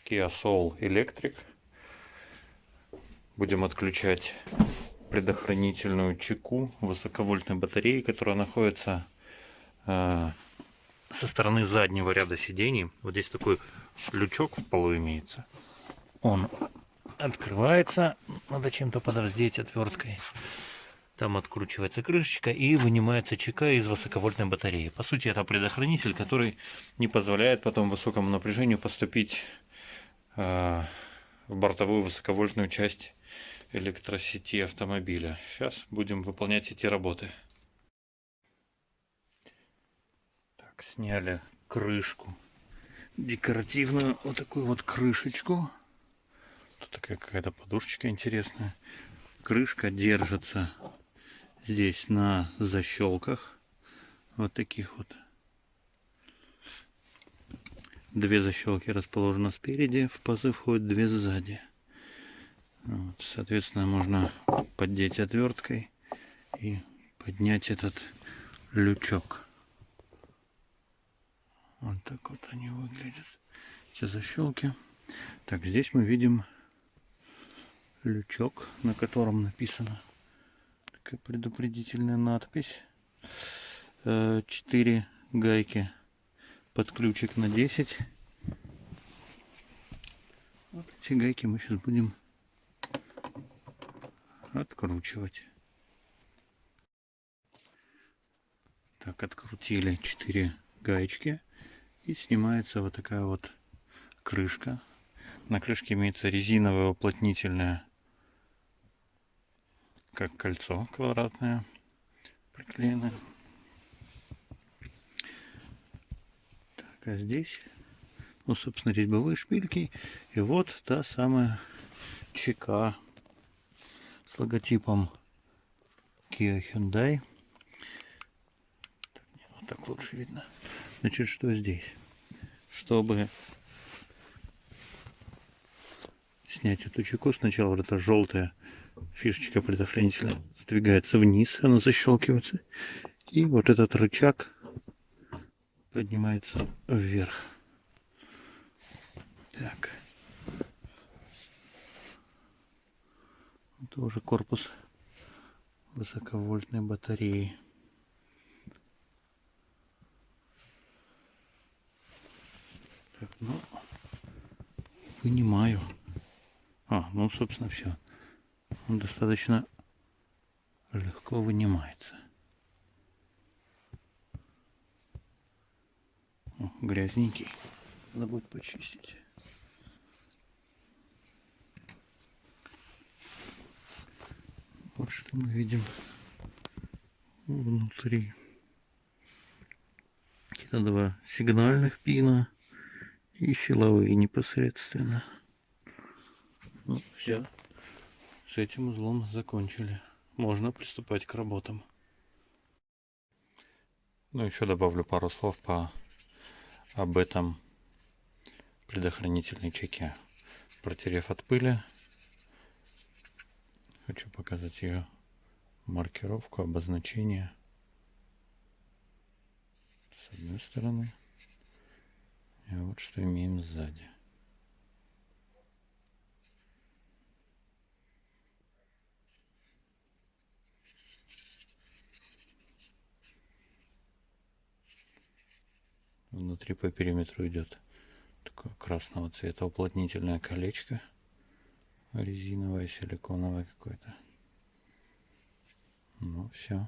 Kia Soul Electric. Будем отключать предохранительную чеку высоковольтной батареи, которая находится со стороны заднего ряда сидений. Вот здесь такой лючок в полу имеется. Он открывается, надо чем-то подраздеть отверткой. Там откручивается крышечка и вынимается чека из высоковольтной батареи. По сути, это предохранитель, который не позволяет потом высокому напряжению поступить в бортовую высоковольтную часть электросети автомобиля. Сейчас будем выполнять эти работы. Так, сняли крышку, декоративную вот такую вот крышечку. Тут такая какая-то подушечка интересная. Крышка держится здесь на защелках. Вот таких вот. Две защелки расположены спереди, в пазы входят две сзади. Вот, соответственно, можно поддеть отверткой и поднять этот лючок. Вот так вот они выглядят, эти защелки. Так, здесь мы видим лючок, на котором написана такая предупредительная надпись. 4 гайки под ключик на 10. Вот эти гайки мы сейчас будем откручивать. Так, открутили 4 гаечки. И снимается вот такая вот крышка. На крышке имеется резиновое уплотнительное, как кольцо квадратное, приклеенное. Так, а здесь, ну, собственно, резьбовые шпильки. И вот та самая чека с логотипом Kia Hyundai. Так, нет, вот так лучше видно. Значит, что здесь? Чтобы снять эту чеку, сначала вот эта желтая фишечка предохранителя сдвигается вниз, она защелкивается. И вот этот рычаг поднимается вверх. Так. Это уже корпус высоковольтной батареи. Так, ну, вынимаю. Ну, собственно, все. Он достаточно легко вынимается. Грязненький. Надо будет почистить. Вот что мы видим внутри. Какие-то 2 сигнальных пина и силовые непосредственно. Ну, все. С этим узлом закончили. Можно приступать к работам. Ну, еще добавлю пару слов об этом предохранительной чеке. Протерев от пыли, хочу показать ее маркировку, обозначение. С одной стороны. И вот что имеем сзади. Внутри по периметру идет такое красного цвета уплотнительное колечко. Резиновое, силиконовое какое-то. Ну, все.